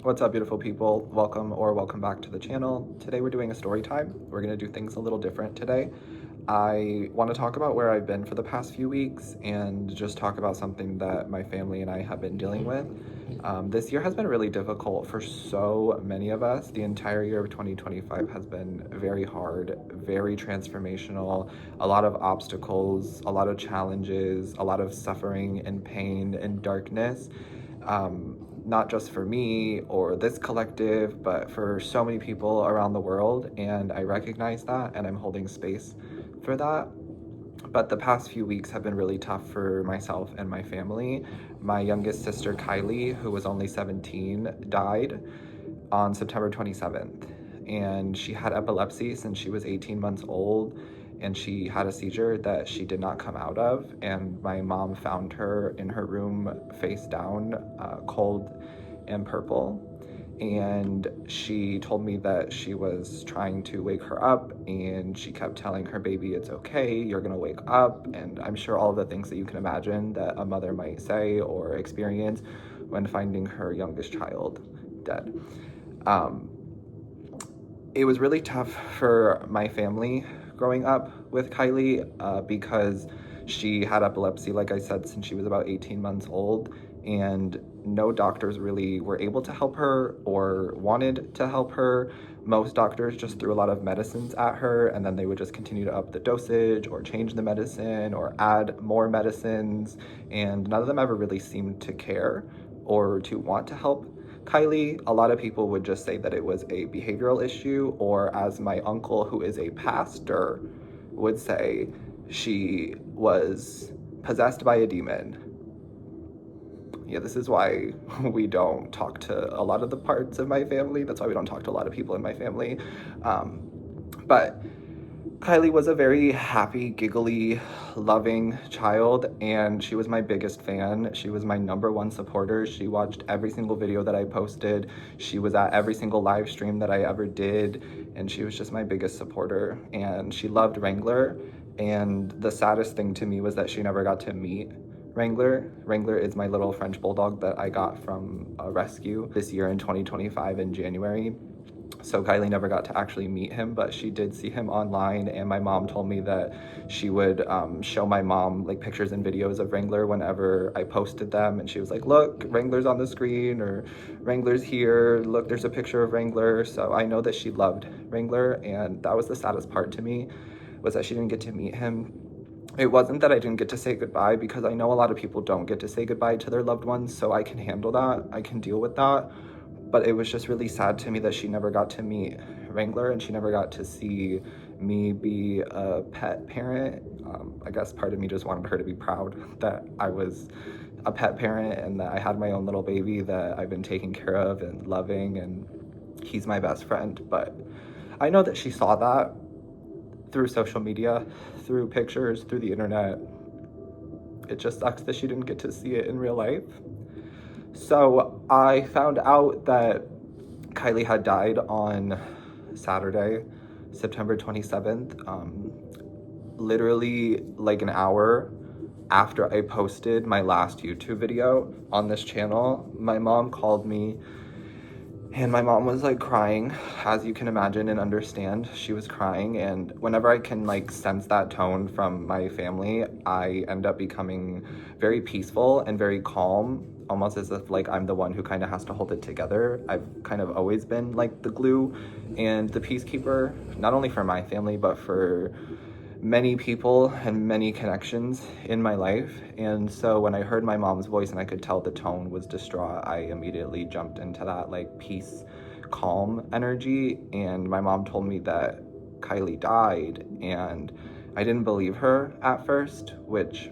What's up, beautiful people? Welcome back to the channel. Today we're doing a story time. We're gonna do things a little different today. I want to talk about where I've been for the past few weeks and just talk about something that my family and I have been dealing with. This year has been really difficult for so many of us. The entire year of 2025 has been very hard, very transformational, a lot of obstacles, a lot of challenges, a lot of suffering and pain and darkness. Not just for me or this collective, but for so many people around the world. And I recognize that and I'm holding space for that. But the past few weeks have been really tough for myself and my family. My youngest sister, Kylie, who was only 17, died on September 27th. And she had epilepsy since she was 18 months old. And she had a seizure that she did not come out of. And my mom found her in her room face down, cold and purple. And she told me that she was trying to wake her up, and she kept telling her baby, it's okay, you're gonna wake up. And I'm sure all of the things that you can imagine that a mother might say or experience when finding her youngest child dead. It was really tough for my family growing up with Kylie because she had epilepsy, like I said, since she was about 18 months old, and no doctors really were able to help her or wanted to help her. Most doctors just threw a lot of medicines at her, and then they would just continue to up the dosage or change the medicine or add more medicines, and none of them ever really seemed to care or to want to help Kylie. A lot of people would just say that it was a behavioral issue, or as my uncle, who is a pastor, would say, she was possessed by a demon. Yeah, this is why we don't talk to a lot of the parts of my family. That's why we don't talk to a lot of people in my family. But Kylie was a very happy, giggly, loving child, and she was my biggest fan. She was my #1 supporter. She watched every single video that I posted. She was at every single live stream that I ever did, and she was just my biggest supporter. And she loved Wrangler, and the saddest thing to me was that she never got to meet Wrangler. Wrangler is my little French bulldog that I got from a rescue this year in 2025 in January. So Kylie never got to actually meet him, but she did see him online, and my mom told me that she would show my mom like pictures and videos of Wrangler whenever I posted them, and she was like, look, Wrangler's on the screen, or Wrangler's here, look, there's a picture of Wrangler. So I know that she loved Wrangler, and that was the saddest part to me, was that she didn't get to meet him. It wasn't that I didn't get to say goodbye, because I know a lot of people don't get to say goodbye to their loved ones, so I can handle that, I can deal with that. But it was just really sad to me that she never got to meet Wrangler, and she never got to see me be a pet parent. I guess part of me just wanted her to be proud that I was a pet parent and that I had my own little baby that I've been taking care of and loving, and he's my best friend. But I know that she saw that through social media, through pictures, through the internet. It just sucks that she didn't get to see it in real life. So I found out that Kylie had died on Saturday, September 27th, literally like an hour after I posted my last YouTube video on this channel. My mom called me, and my mom was like crying, as you can imagine and understand. She was crying, and whenever I can like sense that tone from my family, I end up becoming very peaceful and very calm, almost as if like I'm the one who kind of has to hold it together. I've kind of always been like the glue and the peacekeeper, not only for my family, but for many people and many connections in my life. And so when I heard my mom's voice and I could tell the tone was distraught, I immediately jumped into that like peace, calm energy. And my mom told me that Kylie died, and I didn't believe her at first, which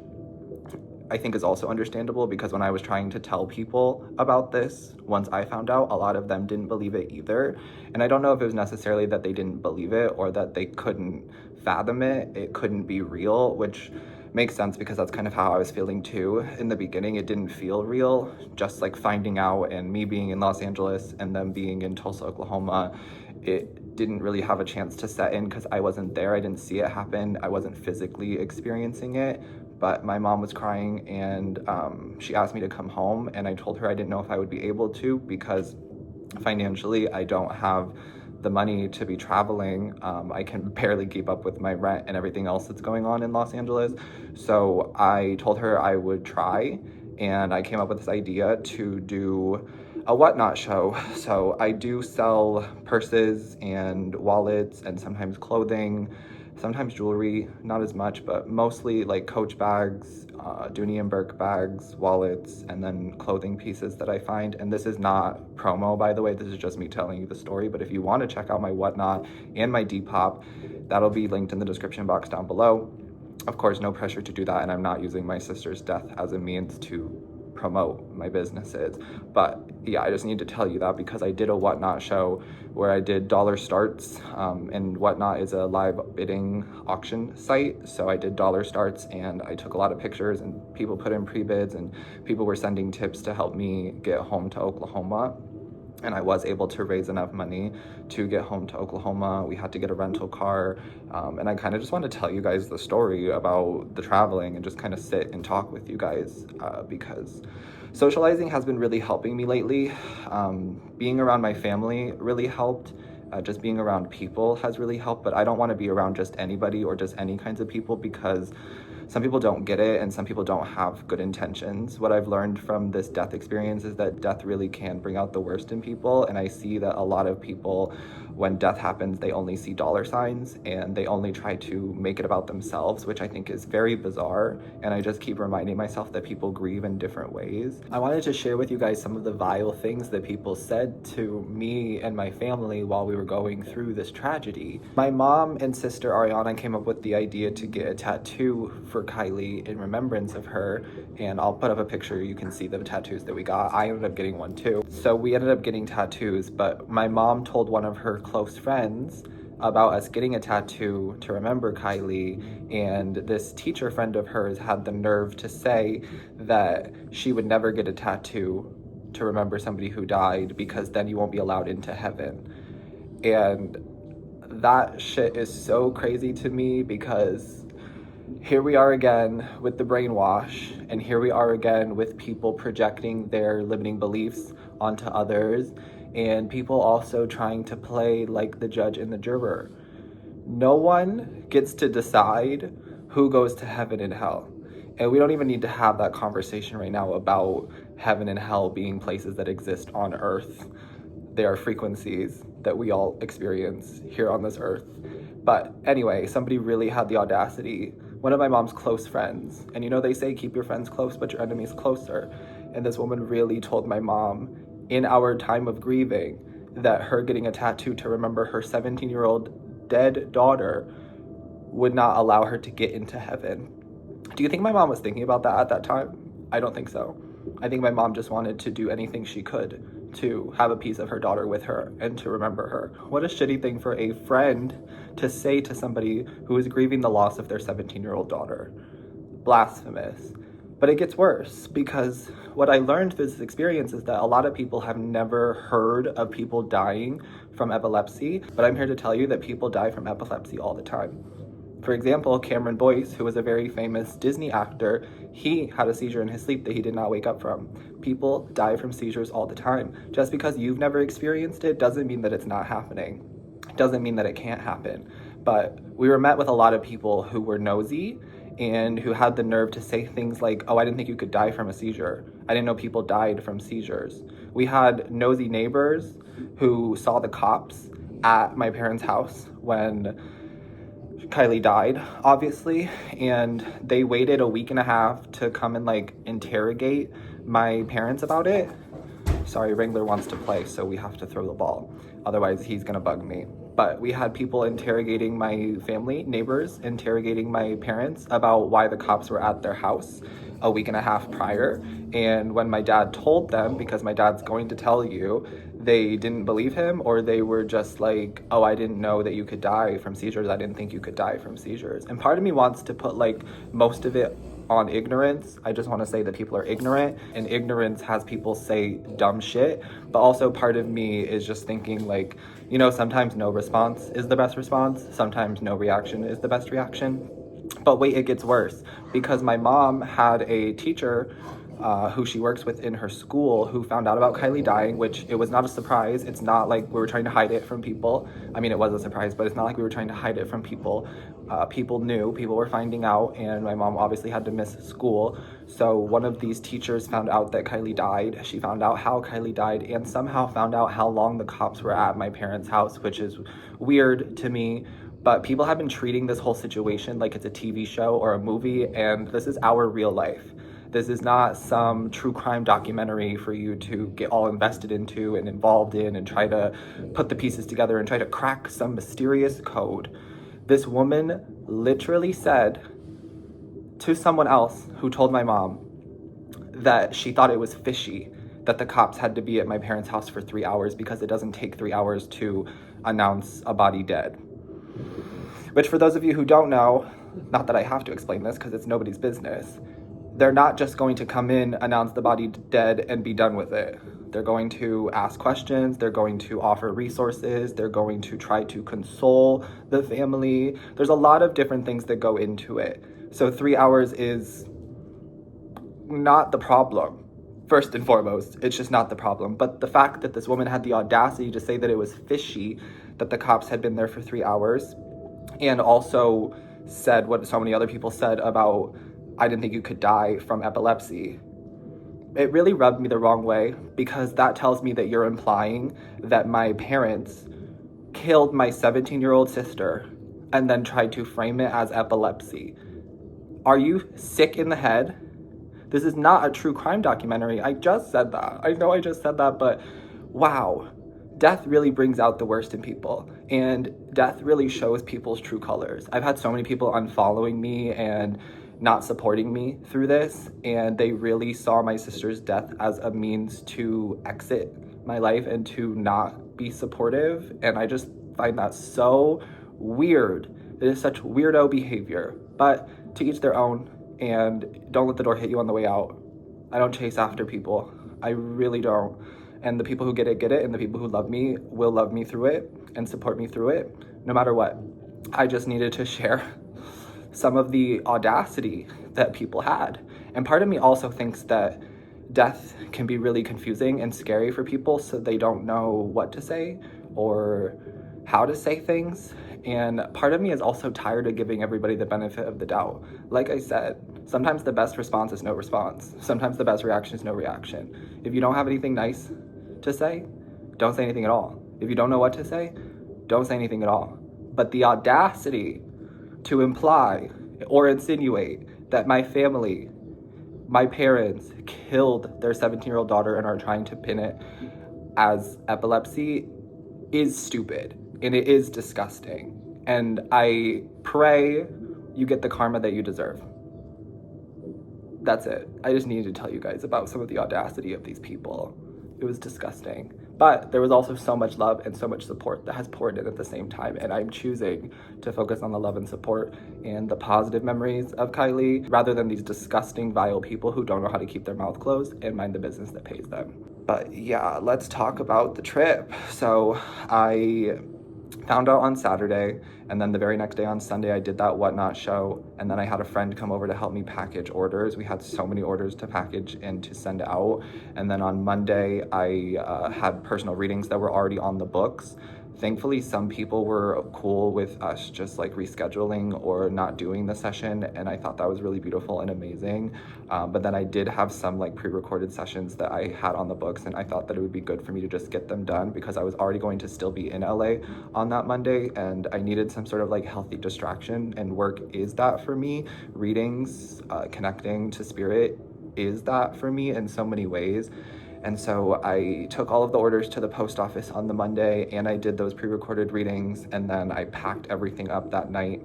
I think is also understandable, because when I was trying to tell people about this, once I found out, a lot of them didn't believe it either. And I don't know if it was necessarily that they didn't believe it or that they couldn't fathom it. It couldn't be real, which makes sense, because that's kind of how I was feeling too. In the beginning, it didn't feel real, just like finding out, and me being in Los Angeles and them being in Tulsa, Oklahoma, it didn't really have a chance to set in because I wasn't there. I didn't see it happen. I wasn't physically experiencing it. But my mom was crying, and she asked me to come home, and I told her I didn't know if I would be able to, because financially. I don't have the money to be traveling. I can barely keep up with my rent and everything else that's going on in Los Angeles. So I told her I would try, and I came up with this idea to do a whatnot show. So I do sell purses and wallets and sometimes clothing, sometimes jewelry, not as much, but mostly like Coach bags, Dooney and Burke bags, wallets, and then clothing pieces that I find. And this is not promo, by the way, this is just me telling you the story. But if you want to check out my whatnot and my Depop, that'll be linked in the description box down below. Of course, no pressure to do that, and I'm not using my sister's death as a means to promote my businesses. But yeah, I just need to tell you that because I did a whatnot show where I did dollar starts, and whatnot is a live bidding auction site. So I did dollar starts and I took a lot of pictures, and people put in pre-bids, and people were sending tips to help me get home to Oklahoma. And I was able to raise enough money to get home to Oklahoma. We had to get a rental car. And I kind of just want to tell you guys the story about the traveling and just kind of sit and talk with you guys, because socializing has been really helping me lately. Being around my family really helped. Just being around people has really helped, but I don't want to be around just anybody or just any kinds of people, because some people don't get it and some people don't have good intentions. What I've learned from this death experience is that death really can bring out the worst in people. And I see that a lot of people, when death happens, they only see dollar signs and they only try to make it about themselves, which I think is very bizarre. And I just keep reminding myself that people grieve in different ways. I wanted to share with you guys some of the vile things that people said to me and my family while we were going through this tragedy. My mom and sister Ariana came up with the idea to get a tattoo for Kylie in remembrance of her, and I'll put up a picture. You can see the tattoos that we got. I ended up getting one too. So we ended up getting tattoos, but my mom told one of her close friends about us getting a tattoo to remember Kylie, and this teacher friend of hers had the nerve to say that she would never get a tattoo to remember somebody who died because then you won't be allowed into heaven. And that shit is so crazy to me, because here we are again with the brainwash, and here we are again with people projecting their limiting beliefs onto others, and people also trying to play like the judge and the juror. No one gets to decide who goes to heaven and hell. And we don't even need to have that conversation right now about heaven and hell being places that exist on earth. They are frequencies that we all experience here on this earth. But anyway, somebody really had the audacity, one of my mom's close friends, and you know they say keep your friends close but your enemies closer, and this woman really told my mom in our time of grieving that her getting a tattoo to remember her 17-year-old dead daughter would not allow her to get into heaven. Do you think my mom was thinking about that at that time? I don't think so. I think my mom just wanted to do anything she could to have a piece of her daughter with her and to remember her. What a shitty thing for a friend to say to somebody who is grieving the loss of their 17-year-old daughter. Blasphemous. But it gets worse, because what I learned through this experience is that a lot of people have never heard of people dying from epilepsy, but I'm here to tell you that people die from epilepsy all the time. For example, Cameron Boyce, who was a very famous Disney actor, he had a seizure in his sleep that he did not wake up from. People die from seizures all the time. Just because you've never experienced it doesn't mean that it's not happening. It doesn't mean that it can't happen. But we were met with a lot of people who were nosy and who had the nerve to say things like, oh, I didn't think you could die from a seizure. I didn't know people died from seizures. We had nosy neighbors who saw the cops at my parents' house when Kylie died, obviously, and they waited a week and a half to come and like interrogate my parents about it. Sorry, Wrangler wants to play, so we have to throw the ball. Otherwise, he's gonna bug me. But we had people interrogating my family, neighbors, interrogating my parents about why the cops were at their house a week and a half prior. And when my dad told them, because my dad's going to tell you, they didn't believe him, or they were just like, oh, I didn't know that you could die from seizures. I didn't think you could die from seizures. And part of me wants to put like most of it on ignorance. I just want to say that people are ignorant, and ignorance has people say dumb shit. But also part of me is just thinking like, you know, sometimes no response is the best response. Sometimes no reaction is the best reaction. But wait, it gets worse, because my mom had a teacher who she works with in her school, who found out about Kylie dying, which it was not a surprise. It's not like we were trying to hide it from people. I mean, it was a surprise, but it's not like we were trying to hide it from people. People knew, people were finding out, and my mom obviously had to miss school. So one of these teachers found out that Kylie died. She found out how Kylie died and somehow found out how long the cops were at my parents' house, which is weird to me. But people have been treating this whole situation like it's a TV show or a movie, and this is our real life. This is not some true crime documentary for you to get all invested into and involved in and try to put the pieces together and try to crack some mysterious code. This woman literally said to someone else who told my mom that she thought it was fishy that the cops had to be at my parents' house for 3 hours because it doesn't take 3 hours to announce a body dead. Which, for those of you who don't know, not that I have to explain this because it's nobody's business, they're not just going to come in, announce the body dead, and be done with it. They're going to ask questions, they're going to offer resources, they're going to try to console the family. There's a lot of different things that go into it. So 3 hours is not the problem. First and foremost, it's just not the problem. But the fact that this woman had the audacity to say that it was fishy that the cops had been there for 3 hours, and also said what so many other people said about, I didn't think you could die from epilepsy. It really rubbed me the wrong way, because that tells me that you're implying that my parents killed my 17-year-old sister and then tried to frame it as epilepsy. Are you sick in the head? This is not a true crime documentary. I just said that. I know I just said that, but wow. Death really brings out the worst in people, and death really shows people's true colors. I've had so many people unfollowing me and not supporting me through this, and they really saw my sister's death as a means to exit my life and to not be supportive, and I just find that so weird. It is such weirdo behavior, but to each their own, and don't let the door hit you on the way out. I don't chase after people. I really don't. And the people who get it, and the people who love me will love me through it and support me through it, no matter what. I just needed to share some of the audacity that people had. And part of me also thinks that death can be really confusing and scary for people, so they don't know what to say or how to say things. And part of me is also tired of giving everybody the benefit of the doubt. Like I said, sometimes the best response is no response. Sometimes the best reaction is no reaction. If you don't have anything nice to say, don't say anything at all. If you don't know what to say, don't say anything at all. But the audacity to imply or insinuate that my family, my parents, killed their 17-year-old daughter and are trying to pin it as epilepsy is stupid, and it is disgusting. And I pray you get the karma that you deserve. That's it. I just needed to tell you guys about some of the audacity of these people. It was disgusting. But there was also so much love and so much support that has poured in at the same time. And I'm choosing to focus on the love and support and the positive memories of Kylie, rather than these disgusting, vile people who don't know how to keep their mouth closed and mind the business that pays them. But yeah, let's talk about the trip. So I found out on Saturday, and then the very next day on Sunday, I did that Whatnot show, and then I had a friend come over to help me package orders. We had so many orders to package and to send out, and then on Monday, I had personal readings that were already on the books. Thankfully, some people were cool with us just like rescheduling or not doing the session, and I thought that was really beautiful and amazing. But then I did have some like pre-recorded sessions that I had on the books, and I thought that it would be good for me to just get them done because I was already going to still be in LA on that Monday, and I needed some sort of like healthy distraction, and work is that for me. Readings, connecting to spirit is that for me in so many ways. And so I took all of the orders to the post office on the Monday, and I did those pre-recorded readings, and then I packed everything up that night.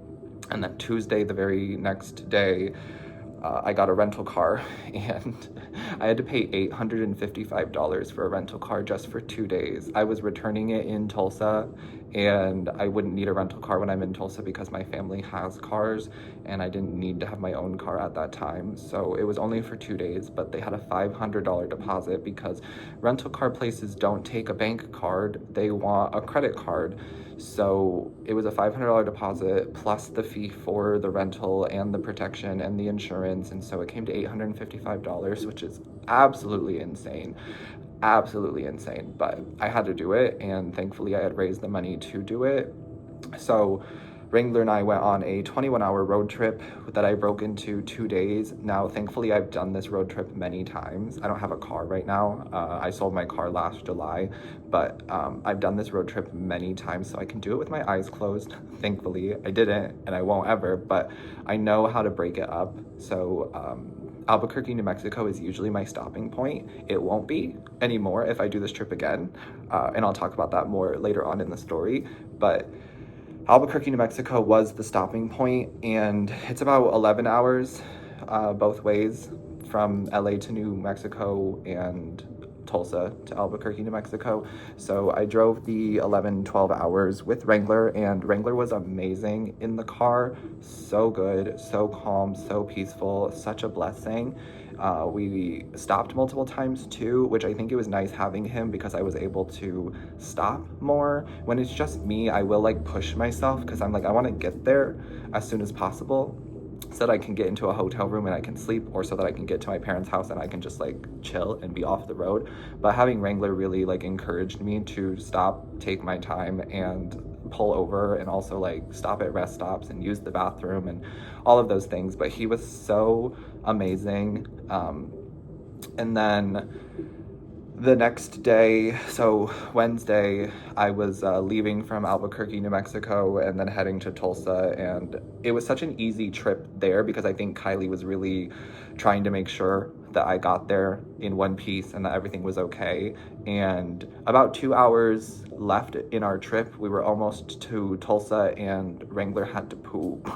And then Tuesday, the very next day, I got a rental car, and I had to pay $855 for a rental car just for 2 days. I was returning it in Tulsa, and I wouldn't need a rental car when I'm in Tulsa because my family has cars, and I didn't need to have my own car at that time. So it was only for 2 days, but they had a $500 deposit because rental car places don't take a bank card, they want a credit card. So it was a $500 deposit plus the fee for the rental and the protection and the insurance, and so it came to $855, which which is absolutely insane. Absolutely insane. But I had to do it, and thankfully I had raised the money to do it. So Wrangler and I went on a 21-hour road trip that I broke into 2 days. Now, thankfully, I've done this road trip many times. I don't have a car right now. I sold my car last July, but I've done this road trip many times, so I can do it with my eyes closed. Thankfully, I didn't, and I won't ever, but I know how to break it up. So Albuquerque, New Mexico is usually my stopping point. It won't be anymore if I do this trip again, and I'll talk about that more later on in the story, but Albuquerque, New Mexico was the stopping point, and it's about 11 hours both ways from LA to New Mexico and Tulsa to Albuquerque, New Mexico. So I drove the 11, 12 hours with Wrangler, and Wrangler was amazing in the car. So good, so calm, so peaceful, such a blessing. We stopped multiple times too, which I think it was nice having him because I was able to stop more. When it's just me, I will like push myself because I'm like, I want to get there as soon as possible so that I can get into a hotel room and I can sleep, or so that I can get to my parents' house and I can just like chill and be off the road. But having Wrangler really like encouraged me to stop, take my time, and pull over, and also like stop at rest stops and use the bathroom and all of those things. But he was so amazing. And then the next day, so Wednesday, I was leaving from Albuquerque, New Mexico, and then heading to Tulsa. And it was such an easy trip there because I think Kylie was really trying to make sure that I got there in one piece and that everything was okay. And about 2 hours left in our trip, we were almost to Tulsa, and Wrangler had to poop.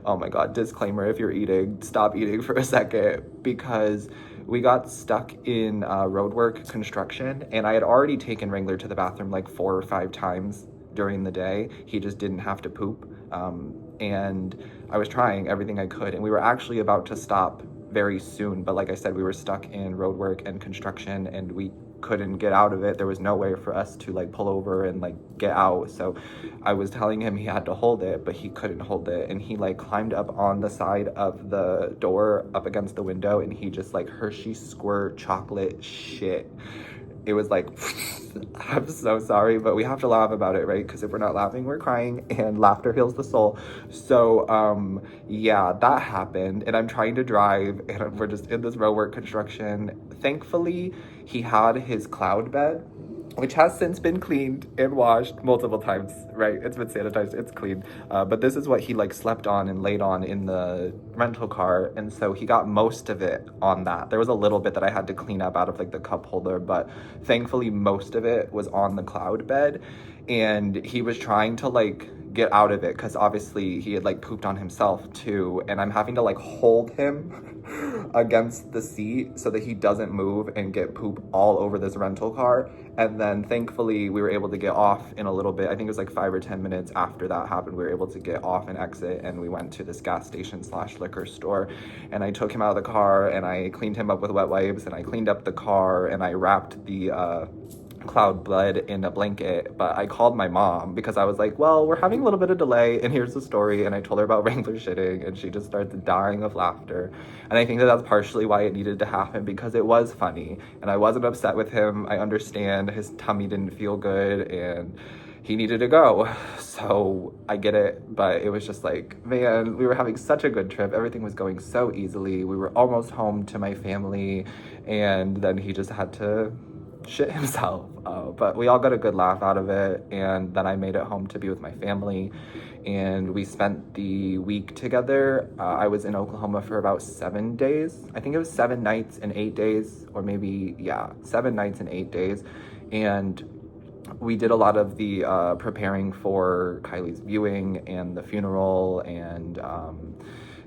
Oh my God, disclaimer, if you're eating, stop eating for a second, because we got stuck in roadwork construction, and I had already taken Wrangler to the bathroom like 4 or 5 times during the day. He just didn't have to poop. And I was trying everything I could, and we were actually about to stop very soon, but like I said, we were stuck in roadwork and construction, and we couldn't get out of it. There was no way for us to like pull over and like get out. So I was telling him he had to hold it, but he couldn't hold it, and he like climbed up on the side of the door up against the window, and he just like Hershey squirt chocolate shit. It was like, I'm so sorry, but we have to laugh about it, right? Because if we're not laughing, we're crying, and laughter heals the soul. So yeah, that happened, and I'm trying to drive, and we're just in this roadwork construction. Thankfully, he had his cloud bed, which has since been cleaned and washed multiple times, right? It's been sanitized, it's clean. But this is what he like slept on and laid on in the rental car. And so he got most of it on that. There was a little bit that I had to clean up out of like the cup holder, but thankfully most of it was on the cloud bed. And he was trying to like get out of it because obviously he had like pooped on himself too, and I'm having to like hold him against the seat so that he doesn't move and get poop all over this rental car. And then thankfully we were able to get off in a little bit. I think it was like 5 or 10 minutes after that happened, we were able to get off and exit, and we went to this gas station / liquor store, and I took him out of the car and I cleaned him up with wet wipes, and I cleaned up the car, and I wrapped the cloud blood in a blanket. But I called my mom because I was like, well, we're having a little bit of delay, and here's the story. And I told her about Wrangler shitting, and she just started dying of laughter. And I think that that's partially why it needed to happen, because it was funny, and I wasn't upset with him. I understand his tummy didn't feel good and he needed to go, so I get it. But it was just like, man, we were having such a good trip. Everything was going so easily. We were almost home to my family, and then he just had to shit himself. But we all got a good laugh out of it, and then I made it home to be with my family, and we spent the week together. I was in Oklahoma for about 7 days. I think it was 7 nights and 8 days, or maybe, yeah, 7 nights and 8 days. And we did a lot of the preparing for Kylie's viewing and the funeral, and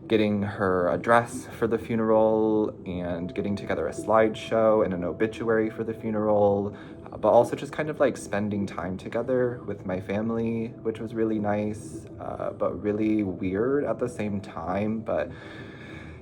getting her a dress for the funeral, and getting together a slideshow and an obituary for the funeral, but also just kind of like spending time together with my family, which was really nice, but really weird at the same time. But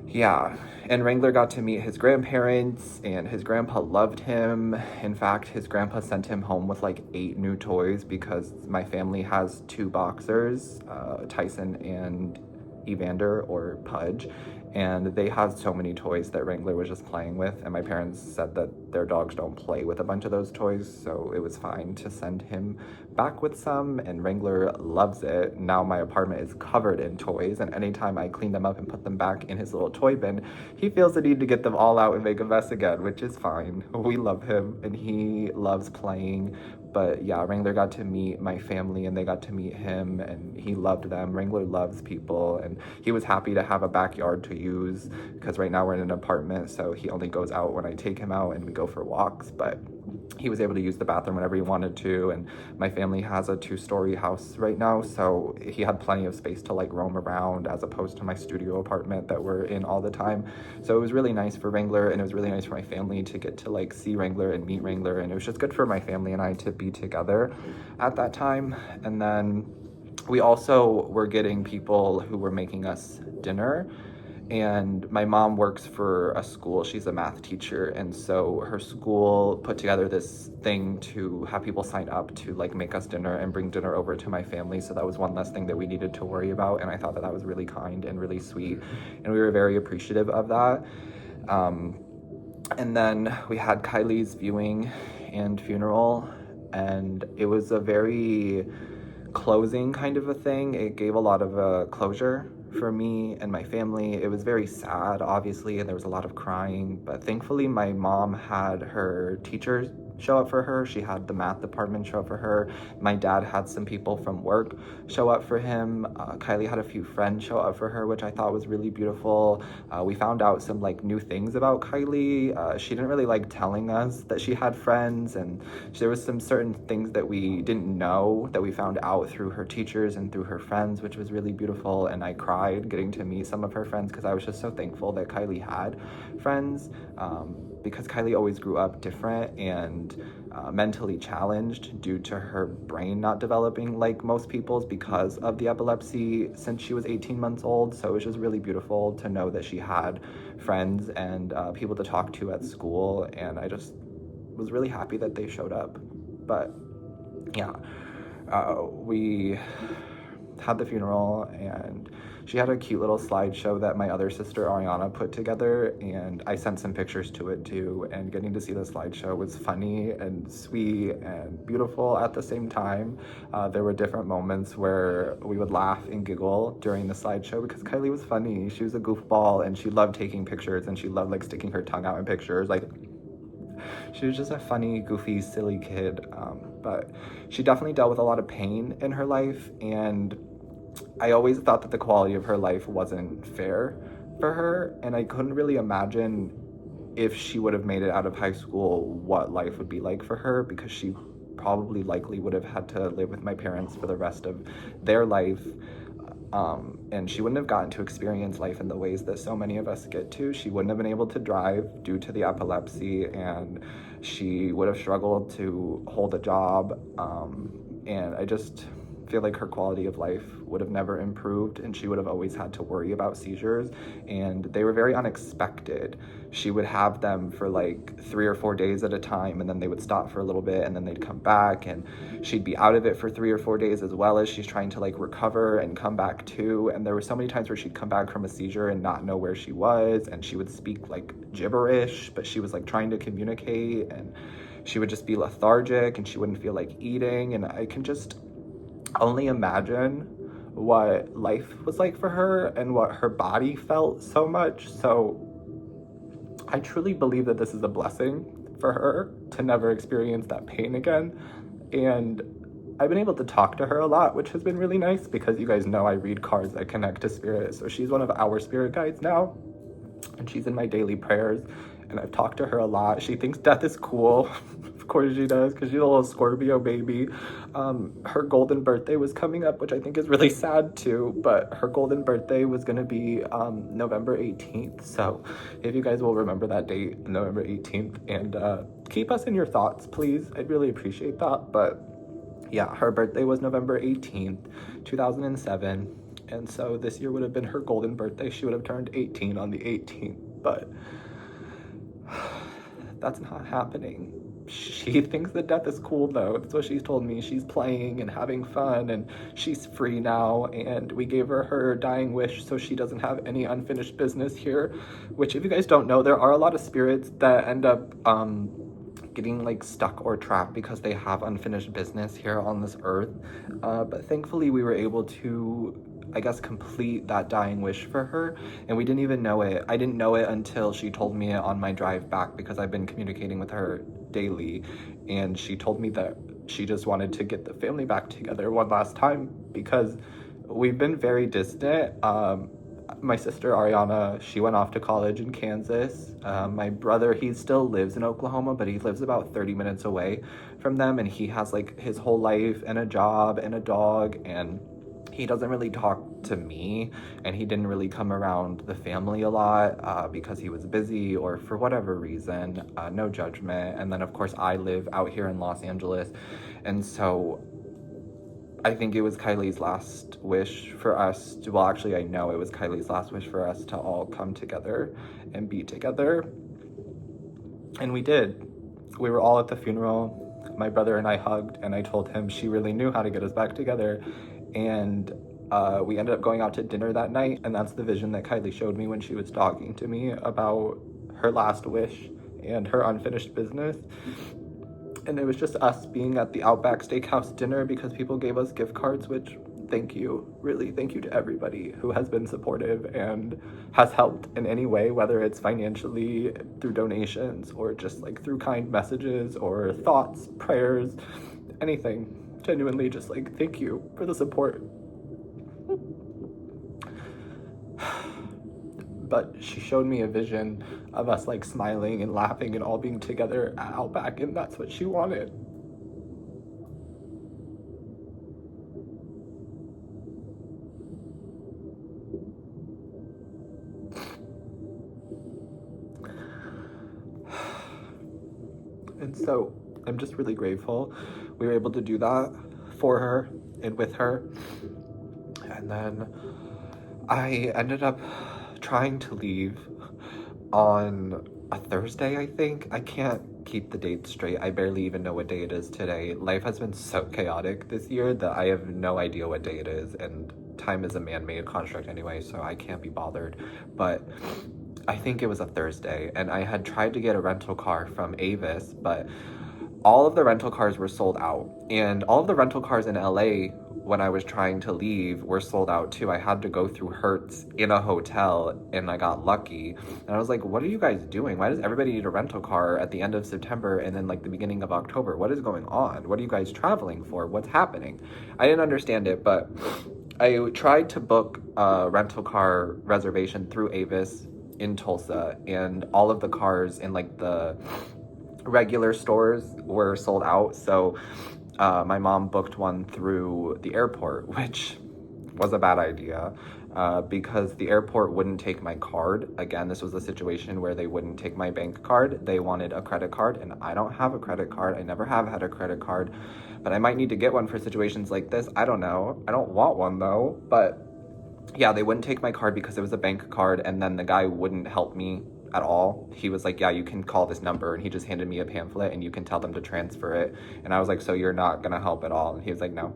yeah, and Wrangler got to meet his grandparents, and his grandpa loved him. In fact, his grandpa sent him home with like 8 new toys, because my family has 2 boxers, Tyson and Evander, or Pudge, and they had so many toys that Wrangler was just playing with, and my parents said that their dogs don't play with a bunch of those toys, so it was fine to send him back with some, and Wrangler loves it. Now my apartment is covered in toys, and anytime I clean them up and put them back in his little toy bin, he feels the need to get them all out and make a mess again, which is fine. We love him, and he loves playing. But yeah, Wrangler got to meet my family and they got to meet him, and he loved them. Wrangler loves people, and he was happy to have a backyard to use, because right now we're in an apartment, so he only goes out when I take him out and we go for walks. But he was able to use the bathroom whenever he wanted to, and my family has a 2-story house right now, so he had plenty of space to like roam around, as opposed to my studio apartment that we're in all the time. So it was really nice for Wrangler, and it was really nice for my family to get to like see Wrangler and meet Wrangler, and it was just good for my family and I to be together at that time. And then we also were getting people who were making us dinner, and my mom works for a school. She's a math teacher, and so her school put together this thing to have people sign up to like make us dinner and bring dinner over to my family. So that was one less thing that we needed to worry about, and I thought that that was really kind and really sweet, and we were very appreciative of that. And then we had Kylie's viewing and funeral, and it was a very closing kind of a thing. It gave a lot of closure for me and my family. It was very sad, obviously, and there was a lot of crying, but thankfully my mom had her teachers show up for her. She had the math department show up for her. My dad had some people from work show up for him. Kylie had a few friends show up for her, which I thought was really beautiful. We found out some like new things about Kylie. She didn't really like telling us that she had friends, and there was some certain things that we didn't know that we found out through her teachers and through her friends, which was really beautiful. And I cried getting to meet some of her friends, because I was just so thankful that Kylie had friends, because Kylie always grew up different and mentally challenged due to her brain not developing like most people's because of the epilepsy since she was 18 months old. So it was just really beautiful to know that she had friends and people to talk to at school, and I just was really happy that they showed up. But yeah, we had the funeral, and she had a cute little slideshow that my other sister Ariana put together, and I sent some pictures to it too, and getting to see the slideshow was funny and sweet and beautiful at the same time. There were different moments where we would laugh and giggle during the slideshow, because Kylie was funny. She was a goofball, and she loved taking pictures, and she loved like sticking her tongue out in pictures. Like, she was just a funny, goofy, silly kid. But she definitely dealt with a lot of pain in her life, and I always thought that the quality of her life wasn't fair for her, and I couldn't really imagine if she would have made it out of high school what life would be like for her, because she probably likely would have had to live with my parents for the rest of their life. And she wouldn't have gotten to experience life in the ways that so many of us get to. She wouldn't have been able to drive due to the epilepsy, and she would have struggled to hold a job. And I just feel like her quality of life would have never improved, and she would have always had to worry about seizures, and they were very unexpected. She would have them for like 3 or 4 days at a time, and then they would stop for a little bit, and then they'd come back, and she'd be out of it for 3 or 4 days, as well as she's trying to like recover and come back too. And there were so many times where she'd come back from a seizure and not know where she was, and she would speak like gibberish, but she was like trying to communicate, and she would just be lethargic, and she wouldn't feel like eating. And I can just only imagine what life was like for her and what her body felt so much. So I truly believe that this is a blessing for her to never experience that pain again. And I've been able to talk to her a lot, which has been really nice, because you guys know I read cards that connect to spirit. So she's one of our spirit guides now, and she's in my daily prayers, and I've talked to her a lot. She thinks death is cool. Of course she does, because she's a little Scorpio baby. Her golden birthday was coming up, which I think is really sad too, but her golden birthday was going to be November 18th. So if you guys will remember that date, November 18th, and keep us in your thoughts, please. I'd really appreciate that. But yeah, her birthday was November 18th, 2007. And so this year would have been her golden birthday. She would have turned 18 on the 18th, but that's not happening. she thinks that death is cool though. That's what she's told me. She's playing and having fun and she's free now, and we gave her dying wish so she doesn't have any unfinished business here, which if you guys don't know, there are a lot of spirits that end up getting like stuck or trapped because they have unfinished business here on this earth. But thankfully we were able to, I guess, complete that dying wish for her, and we didn't even know it. I didn't know it until she told me it on my drive back, because I've been communicating with her daily, and she told me that she just wanted to get the family back together one last time because we've been very distant. My sister Ariana, she went off to college in Kansas. My brother, he still lives in Oklahoma, but he lives about 30 minutes away from them, and he has like his whole life and a job and a dog, and he doesn't really talk to me, and he didn't really come around the family a lot because he was busy or for whatever reason. No judgment. And then of course I live out here in Los Angeles, and so I think it was Kylie's last wish for us to, well, actually I know it was Kylie's last wish for us to all come together and be together, and we did. We were all at the funeral. My brother and I hugged, and I told him she really knew how to get us back together. And we ended up going out to dinner that night, and that's the vision that Kylie showed me when she was talking to me about her last wish and her unfinished business. And it was just us being at the Outback Steakhouse dinner because people gave us gift cards, which, thank you, really thank you to everybody who has been supportive and has helped in any way, whether it's financially, through donations, or just like through kind messages or thoughts, prayers, anything. Genuinely, just like, thank you for the support. But she showed me a vision of us like smiling and laughing and all being together at Outback, and that's what she wanted. And so I'm just really grateful we were able to do that for her and with her. And then I ended up trying to leave on a Thursday, I think. I can't keep the dates straight. I barely even know what day it is today. Life has been so chaotic this year that I have no idea what day it is, and time is a man-made construct anyway, so I can't be bothered. But I think it was a Thursday, and I had tried to get a rental car from Avis, but all of the rental cars were sold out, and all of the rental cars in LA when I was trying to leave were sold out too. I had to go through Hertz in a hotel, and I got lucky. And I was like, what are you guys doing? Why does everybody need a rental car at the end of September and then like the beginning of October? What is going on? What are you guys traveling for? What's happening? I didn't understand it, but I tried to book a rental car reservation through Avis in Tulsa, and all of the cars in like the regular stores were sold out. So my mom booked one through the airport, which was a bad idea because the airport wouldn't take my card. Again, this was a situation where they wouldn't take my bank card. They wanted a credit card, and I don't have a credit card. I never have had a credit card, but I might need to get one for situations like this. I don't know. I don't want one though, but yeah, they wouldn't take my card because it was a bank card, and then the guy wouldn't help me at all. He was like, yeah, you can call this number, and he just handed me a pamphlet, and you can tell them to transfer it. And I was like, so you're not gonna help at all? And he was like, no.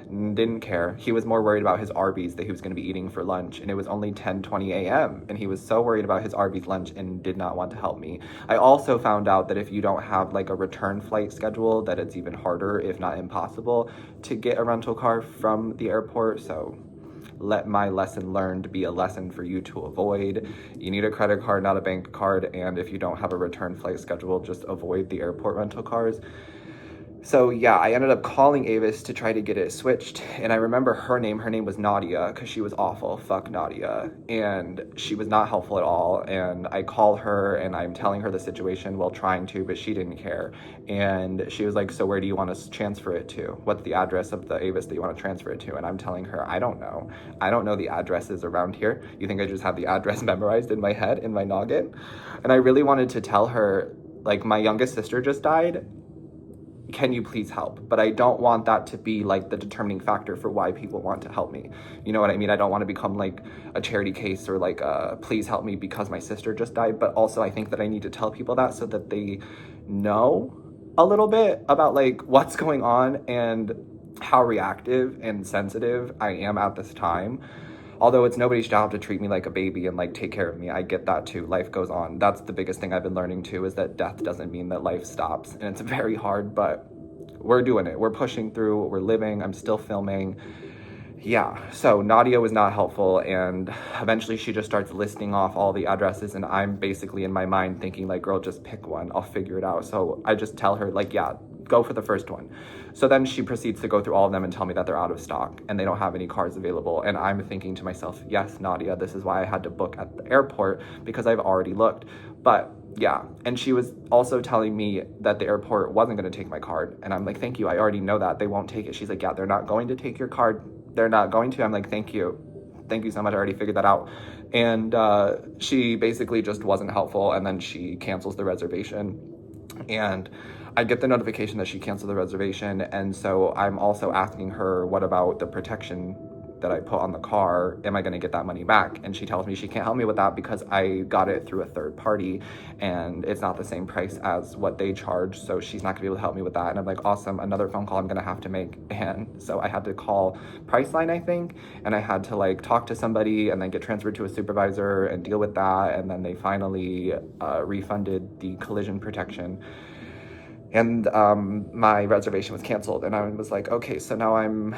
Didn't care. He was more worried about his Arby's that he was going to be eating for lunch, and it was only 10:20 a.m. and he was so worried about his Arby's lunch and did not want to help me. I also found out that if you don't have like a return flight schedule, that it's even harder, if not impossible, to get a rental car from the airport. So let my lesson learned be a lesson for you to avoid. You need a credit card, not a bank card, and if you don't have a return flight schedule, just avoid the airport rental cars. So yeah, I ended up calling Avis to try to get it switched, and I remember her name was Nadia, because she was awful, fuck Nadia, and she was not helpful at all. And I call her and I'm telling her the situation while trying to, but she didn't care. And she was like, so where do you want to transfer it to? What's the address of the Avis that you want to transfer it to? And I'm telling her, I don't know the addresses around here. You think I just have the address memorized in my head, in my noggin? And I really wanted to tell her, like, my youngest sister just died, can you please help? But I don't want that to be like the determining factor for why people want to help me. You know what I mean? I don't want to become like a charity case or like please help me because my sister just died. But also I think that I need to tell people that so that they know a little bit about like what's going on and how reactive and sensitive I am at this time. Although it's nobody's job to treat me like a baby and like take care of me. I get that too. Life goes on. That's the biggest thing I've been learning too, is that death doesn't mean that life stops. And it's very hard, but we're doing it. We're pushing through. We're living. I'm still filming. Yeah, so Nadia was not helpful, and eventually she just starts listing off all the addresses, and I'm basically in my mind thinking like, girl, just pick one, I'll figure it out. So I just tell her like, yeah, go for the first one. So then she proceeds to go through all of them and tell me that they're out of stock and they don't have any cars available. And I'm thinking to myself, yes, Nadia, this is why I had to book at the airport, because I've already looked. But yeah, and she was also telling me that the airport wasn't going to take my card, and I'm like, thank you, I already know that they won't take it. She's like, yeah, they're not going to take your card. They're not going to. I'm like, thank you so much, I already figured that out. And she basically just wasn't helpful, and then she cancels the reservation, and I get the notification that she canceled the reservation. And so I'm also asking her, what about the protection that I put on the car? Am I going to get that money back? And she tells me she can't help me with that because I got it through a third party and it's not the same price as what they charge, so she's not gonna be able to help me with that. And I'm like, awesome, another phone call I'm gonna have to make. And so I had to call Priceline, I think, and I had to like talk to somebody and then get transferred to a supervisor and deal with that. And then they finally refunded the collision protection, and my reservation was canceled. And I was like, okay, so now I'm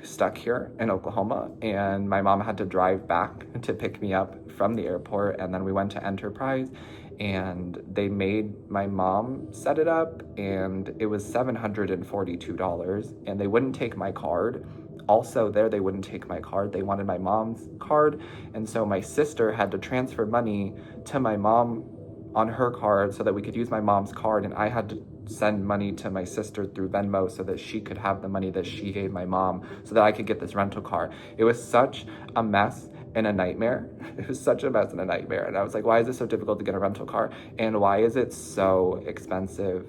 stuck here in Oklahoma, and my mom had to drive back to pick me up from the airport. And then we went to Enterprise, and they made my mom set it up, and it was $742, and they wouldn't take my card. Also there, they wouldn't take my card. They wanted my mom's card, and so my sister had to transfer money to my mom on her card so that we could use my mom's card, and I had to send money to my sister through Venmo so that she could have the money that she gave my mom so that I could get this rental car. It was such a mess and a nightmare. It was such a mess and a nightmare. And I was like, why is it so difficult to get a rental car? And why is it so expensive?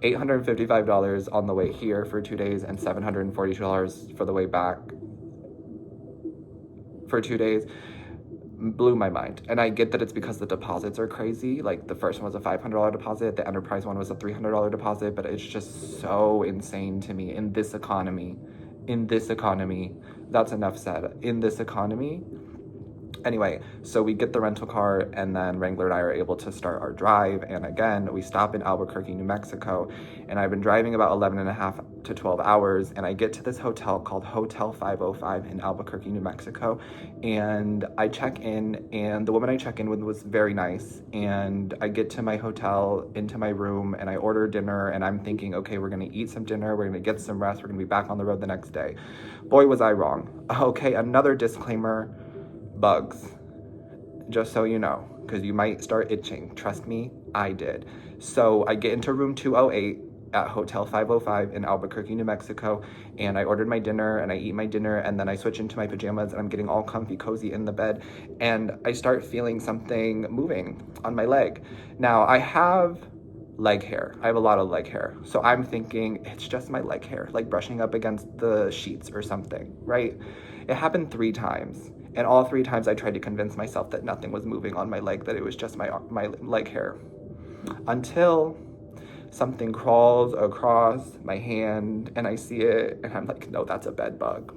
$855 on the way here for 2 days and $742 for the way back for 2 days. Blew my mind. And I get that it's because the deposits are crazy. Like the first one was a $500 deposit, the Enterprise one was a $300 deposit, but it's just so insane to me in this economy. That's enough said. In this economy. Anyway, so we get the rental car, and then Wrangler and I are able to start our drive. And again, we stop in Albuquerque, New Mexico, and I've been driving about 11 and a half to 12 hours, and I get to this hotel called Hotel 505 in Albuquerque, New Mexico, and I check in, and the woman I check in with was very nice. And I get to my hotel, into my room, and I order dinner, and I'm thinking, okay, we're gonna eat some dinner, we're gonna get some rest, we're gonna be back on the road the next day. Boy, was I wrong. Okay, another disclaimer, bugs, just so you know, because you might start itching. Trust me, I did. So I get into room 208 at Hotel 505 in Albuquerque, New Mexico, and I ordered my dinner, and I eat my dinner, and then I switch into my pajamas, and I'm getting all comfy cozy in the bed, and I start feeling something moving on my leg. Now, I have leg hair. I have a lot of leg hair. So I'm thinking it's just my leg hair, like brushing up against the sheets or something, right? It happened 3 times. And all 3 times I tried to convince myself that nothing was moving on my leg, that it was just my leg hair. Until something crawls across my hand and I see it, and I'm like, no, that's a bed bug.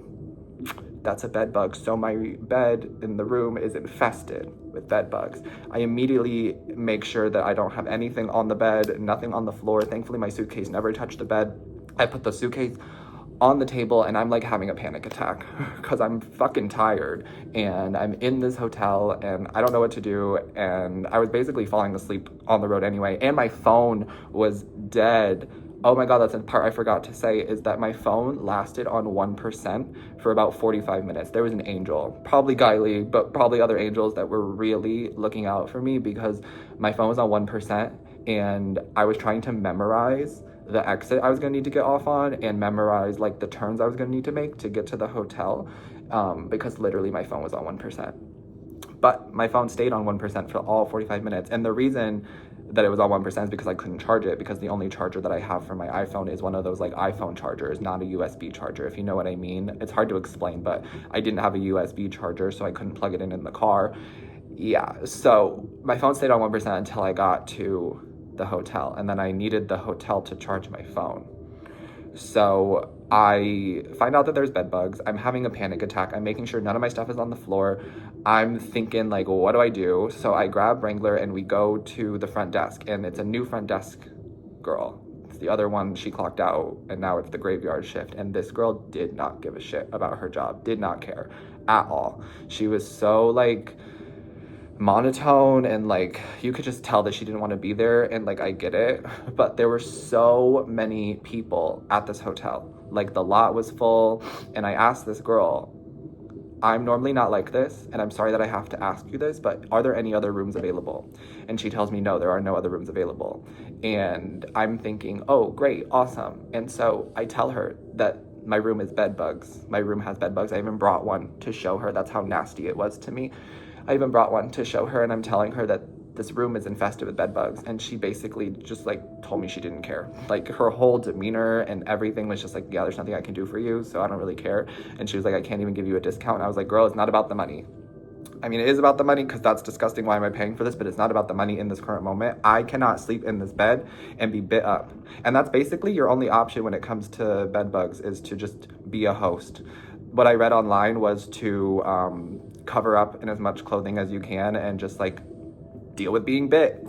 That's a bed bug. So my bed in the room is infested with bed bugs. I immediately make sure that I don't have anything on the bed, nothing on the floor. Thankfully, my suitcase never touched the bed. I put the suitcase on the table, and I'm like having a panic attack because I'm fucking tired, and I'm in this hotel and I don't know what to do, and I was basically falling asleep on the road anyway, and my phone was dead. Oh my god, that's the part I forgot to say, is that my phone lasted on 1% for about 45 minutes. There was an angel, probably Kylie, but probably other angels that were really looking out for me, because my phone was on 1% and I was trying to memorize the exit I was gonna need to get off on and memorize like the turns I was gonna need to make to get to the hotel, because literally my phone was on 1%. But my phone stayed on 1% for all 45 minutes. And the reason that it was on 1% is because I couldn't charge it, because the only charger that I have for my iPhone is one of those like iPhone chargers, not a USB charger, if you know what I mean. It's hard to explain, but I didn't have a USB charger, so I couldn't plug it in the car. Yeah, so my phone stayed on 1% until I got to the hotel, and then I needed the hotel to charge my phone. So I find out that there's bed bugs. I'm having a panic attack. I'm making sure none of my stuff is on the floor. I'm thinking like, well, what do I do? So I grab Wrangler and we go to the front desk, and it's a new front desk girl. It's the other one, she clocked out, and now it's the graveyard shift. And this girl did not give a shit about her job, did not care at all. She was so like monotone, and like you could just tell that she didn't want to be there, and like I get it, but there were so many people at this hotel. Like the lot was full, and I asked this girl, I'm normally not like this, and I'm sorry that I have to ask you this, but are there any other rooms available? And she tells me, no, there are no other rooms available. And I'm thinking, oh, great, awesome. And so I tell her that my room is bed bugs. My room has bed bugs. I even brought one to show her. That's how nasty it was to me. I even brought one to show her, and I'm telling her that this room is infested with bed bugs. And she basically just like told me she didn't care. Like her whole demeanor and everything was just like, yeah, there's nothing I can do for you, so I don't really care. And she was like, I can't even give you a discount. And I was like, girl, it's not about the money. I mean, it is about the money because that's disgusting. Why am I paying for this? But it's not about the money in this current moment. I cannot sleep in this bed and be bit up. And that's basically your only option when it comes to bed bugs, is to just be a host. What I read online was to cover up in as much clothing as you can and just like deal with being bit.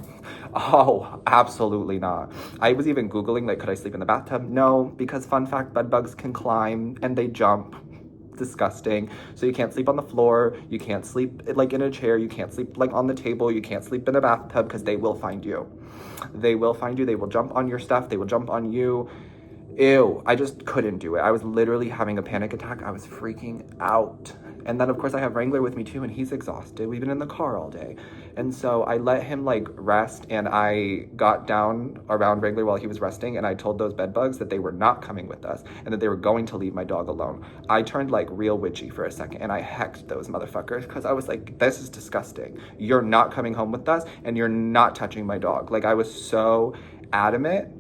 Oh, absolutely not. I was even Googling, like, could I sleep in the bathtub? No, because fun fact, bed bugs can climb and they jump. Disgusting. So you can't sleep on the floor, you can't sleep like in a chair, you can't sleep like on the table, you can't sleep in a bathtub, because they will find you. They will find you, they will jump on your stuff, they will jump on you. Ew, I just couldn't do it. I was literally having a panic attack. I was freaking out. And then of course I have Wrangler with me too, and he's exhausted. We've been in the car all day. And so I let him like rest, and I got down around Wrangler while he was resting, and I told those bed bugs that they were not coming with us and that they were going to leave my dog alone. I turned like real witchy for a second, and I hecked those motherfuckers because I was like, this is disgusting. You're not coming home with us, and you're not touching my dog. Like I was so adamant.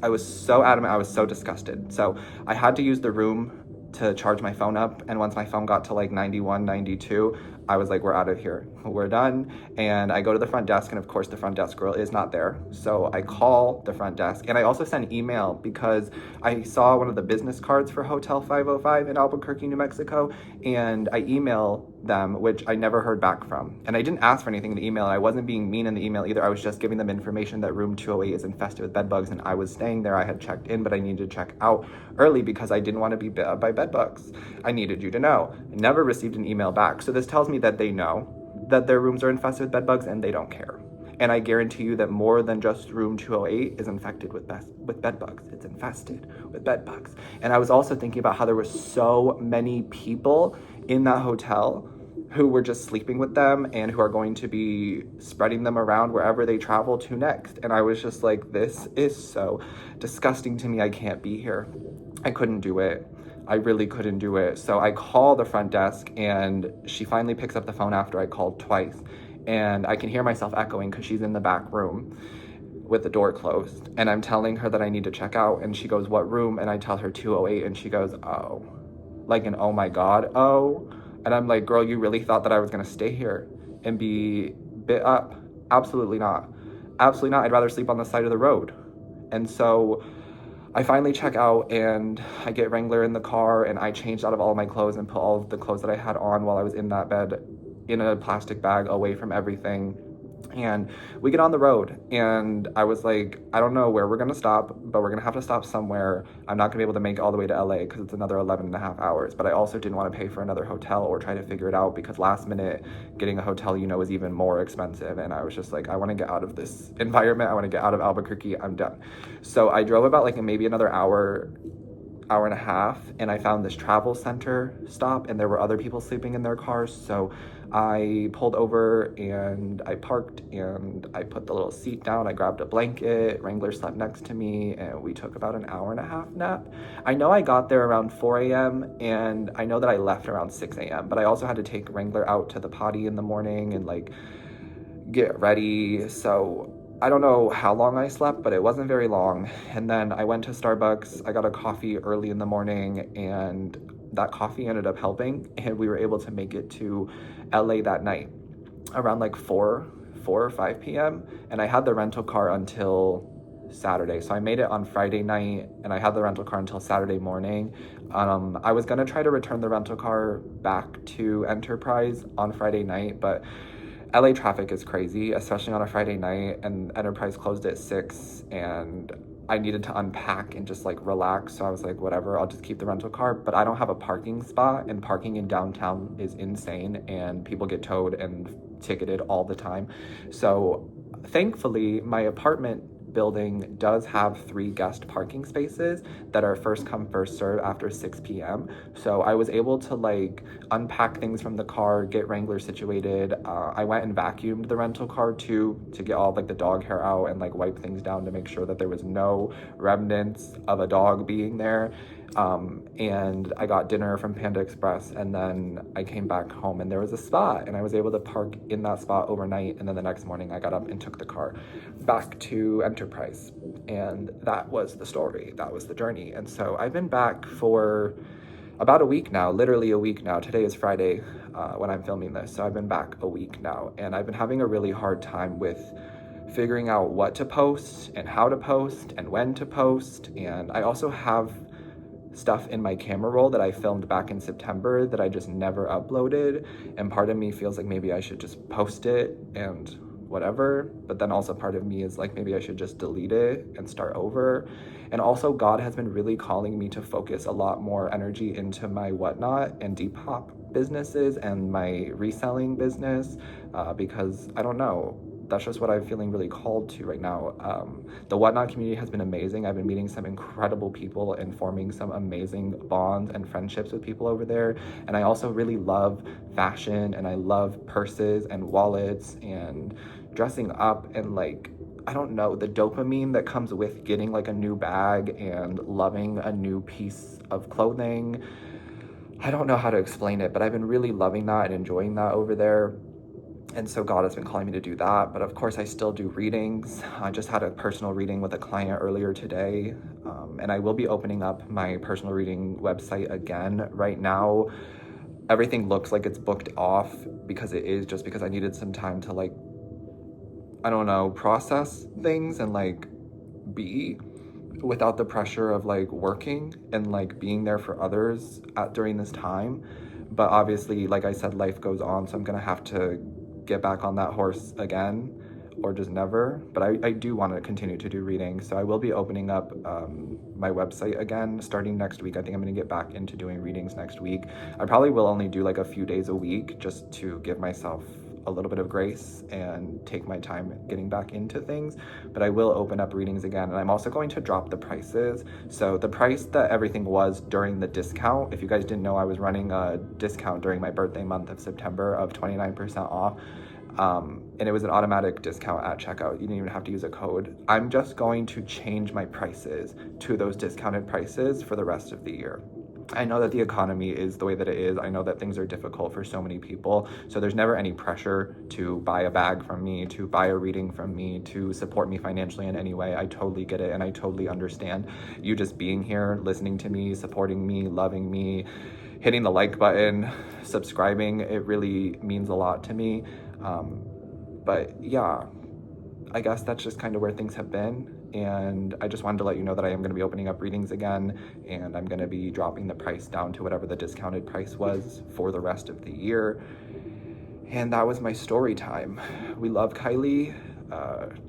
I was so disgusted. So I had to use the room to charge my phone up, and once my phone got to like 91, 92, I was like, we're out of here, we're done. And I go to the front desk, and of course the front desk girl is not there. So I call the front desk, and I also send email because I saw one of the business cards for Hotel 505 in Albuquerque, New Mexico, and I emailed them, which I never heard back from. And I didn't ask for anything in the email. I wasn't being mean in the email either. I was just giving them information that room 208 is infested with bed bugs, and I was staying there. I had checked in, but I needed to check out early because I didn't want to be bit up by bed bugs. I needed you to know. I never received an email back. So this tells me that they know that their rooms are infested with bed bugs, and they don't care. And I guarantee you that more than just room 208 is infected with bed bugs. It's infested with bed bugs. And I was also thinking about how there were so many people in that hotel who were just sleeping with them and who are going to be spreading them around wherever they travel to next. And I was just like, this is so disgusting to me. I can't be here. I couldn't do it. I really couldn't do it. So I call the front desk, and she finally picks up the phone after I called twice. And I can hear myself echoing because she's in the back room with the door closed. And I'm telling her that I need to check out. And she goes, what room? And I tell her 208. And she goes, oh. Like an oh my God, oh. And I'm like, girl, you really thought that I was going to stay here and be bit up? Absolutely not. Absolutely not. I'd rather sleep on the side of the road. And so I finally check out, and I get Wrangler in the car, and I changed out of all of my clothes and put all of the clothes that I had on while I was in that bed in a plastic bag away from everything. And we get on the road, and I was like, I don't know where we're going to stop, but we're going to have to stop somewhere. I'm not going to be able to make it all the way to LA because it's another 11 and a half hours. But I also didn't want to pay for another hotel or try to figure it out, because last minute getting a hotel, is even more expensive. And I was just like, I want to get out of this environment. I want to get out of Albuquerque. I'm done. So I drove about like maybe another hour and a half, and I found this travel center stop, and there were other people sleeping in their cars. So I pulled over, and I parked, and I put the little seat down. I grabbed a blanket. Wrangler slept next to me, and we took about an hour and a half nap. I know I got there around 4 a.m. and I know that I left around 6 a.m. But I also had to take Wrangler out to the potty in the morning and like get ready. So I don't know how long I slept, but it wasn't very long. And then I went to Starbucks. I got a coffee early in the morning, and that coffee ended up helping, and we were able to make it to LA that night around like 4 4 or 5 p.m. and I had the rental car until Saturday. So I made it on Friday night and I had the rental car until Saturday morning. I was gonna try to return the rental car back to Enterprise on Friday night, but LA traffic is crazy, especially on a Friday night, and Enterprise closed at 6 and I needed to unpack and just like relax. So I was like, whatever, I'll just keep the rental car. But I don't have a parking spot, and parking in downtown is insane and people get towed and ticketed all the time. So thankfully, my apartment building does have 3 guest parking spaces that are first come first serve after 6 p.m. So I was able to like unpack things from the car, get Wrangler situated. I went and vacuumed the rental car too to get all like the dog hair out and like wipe things down to make sure that there was no remnants of a dog being there. And I got dinner from Panda Express, and then I came back home and there was a spot and I was able to park in that spot overnight, and then the next morning I got up and took the car back to Enterprise. And that was the story, that was the journey. And so I've been back for about a week now, literally a week now. Today is Friday when I'm filming this, so I've been back a week now, and I've been having a really hard time with figuring out what to post and how to post and when to post. And I also have stuff in my camera roll that I filmed back in September that I just never uploaded, and part of me feels like maybe I should just post it and whatever, but then also part of me is like maybe I should just delete it and start over. And also God has been really calling me to focus a lot more energy into my Whatnot and Depop businesses and my reselling business, because I don't know, that's just what I'm feeling really called to right now. The Whatnot community has been amazing. I've been meeting some incredible people and forming some amazing bonds and friendships with people over there. And I also really love fashion, and I love purses and wallets and dressing up, and like, I don't know, the dopamine that comes with getting like a new bag and loving a new piece of clothing. I don't know how to explain it, but I've been really loving that and enjoying that over there. And so God has been calling me to do that. But of course, I still do readings. I just had a personal reading with a client earlier today. And I will be opening up my personal reading website again. Right now, everything looks like it's booked off because it is, just because I needed some time to like, I don't know, process things and like be without the pressure of like working and like being there for others during this time. But obviously, like I said, life goes on, so I'm gonna have to get back on that horse again, or just never. But I do want to continue to do readings, so I will be opening up my website again starting next week. I think I'm going to get back into doing readings next week. I probably will only do like a few days a week just to give myself a little bit of grace and take my time getting back into things, but I will open up readings again. And I'm also going to drop the prices. So the price that everything was during the discount, if you guys didn't know, I was running a discount during my birthday month of September of 29% off. And it was an automatic discount at checkout. You didn't even have to use a code. I'm just going to change my prices to those discounted prices for the rest of the year. I know that the economy is the way that it is. I know that things are difficult for so many people. So there's never any pressure to buy a bag from me, to buy a reading from me, to support me financially in any way. I totally get it, and I totally understand you just being here, listening to me, supporting me, loving me, hitting the like button, subscribing. It really means a lot to me. But yeah, I guess that's just kind of where things have been. And I just wanted to let you know that I am going to be opening up readings again, and I'm going to be dropping the price down to whatever the discounted price was for the rest of the year. And that was my story time. We love Kylie.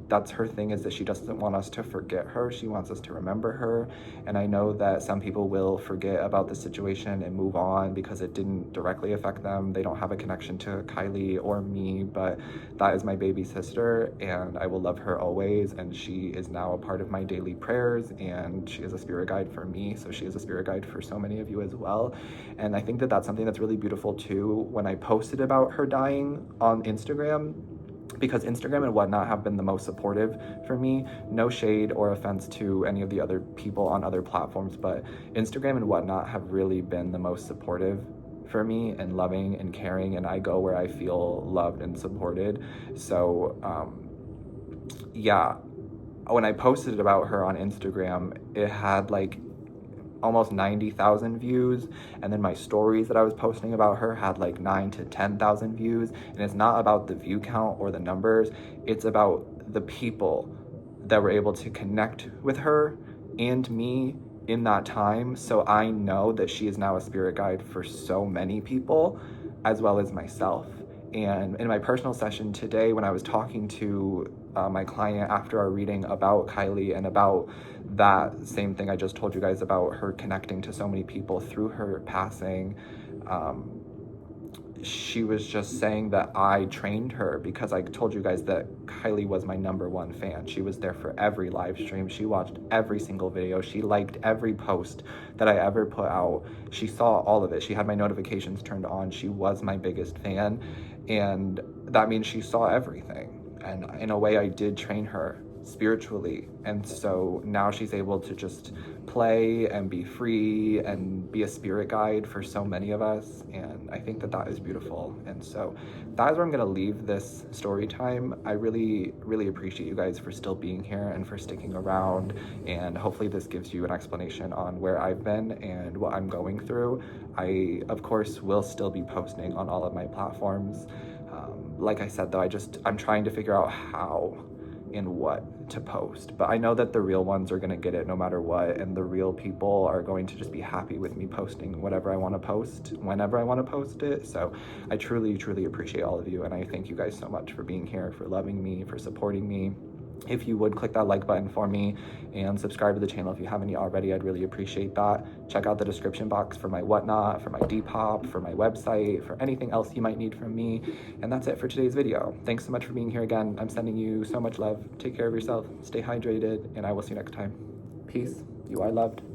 That's her thing, is that she doesn't want us to forget her. She wants us to remember her. And I know that some people will forget about the situation and move on because it didn't directly affect them. They don't have a connection to Kylie or me, but that is my baby sister, and I will love her always. And she is now a part of my daily prayers, and she is a spirit guide for me. So she is a spirit guide for so many of you as well. And I think that that's something that's really beautiful too. When I posted about her dying on Instagram, because Instagram and Whatnot have been the most supportive for me. No shade or offense to any of the other people on other platforms, but Instagram and Whatnot have really been the most supportive for me, and loving and caring, and I go where I feel loved and supported. So yeah, when I posted about her on Instagram, it had like almost 90,000 views, and then my stories that I was posting about her had like 9 to 10,000 views. And it's not about the view count or the numbers, it's about the people that were able to connect with her and me in that time. So I know that she is now a spirit guide for so many people, as well as myself. And in my personal session today, when I was talking to my client after our reading about Kylie and about that same thing I just told you guys about her connecting to so many people through her passing, she was just saying that I trained her, because I told you guys that Kylie was my #1 fan. She was there for every live stream. She watched every single video. She liked every post that I ever put out. She saw all of it. She had my notifications turned on. She was my biggest fan. And that means she saw everything. And in a way, I did train her spiritually. And so now she's able to just play and be free and be a spirit guide for so many of us. And I think that that is beautiful. And so that is where I'm going to leave this story time. I really, really appreciate you guys for still being here and for sticking around. And hopefully this gives you an explanation on where I've been and what I'm going through. I, of course, will still be posting on all of my platforms. Like I said, though, I'm trying to figure out how and what to post, but I know that the real ones are going to get it no matter what, and the real people are going to just be happy with me posting whatever I want to post whenever I want to post it. So I truly, truly appreciate all of you, and I thank you guys so much for being here, for loving me, for supporting me. If you would click that like button for me and subscribe to the channel if you haven't already, I'd really appreciate that. Check out the description box for my whatnot, for my Depop, for my website, for anything else you might need from me. And that's it for today's video. Thanks so much for being here again. I'm sending you so much love. Take care of yourself, stay hydrated, and I will see you next time. Peace. You are loved.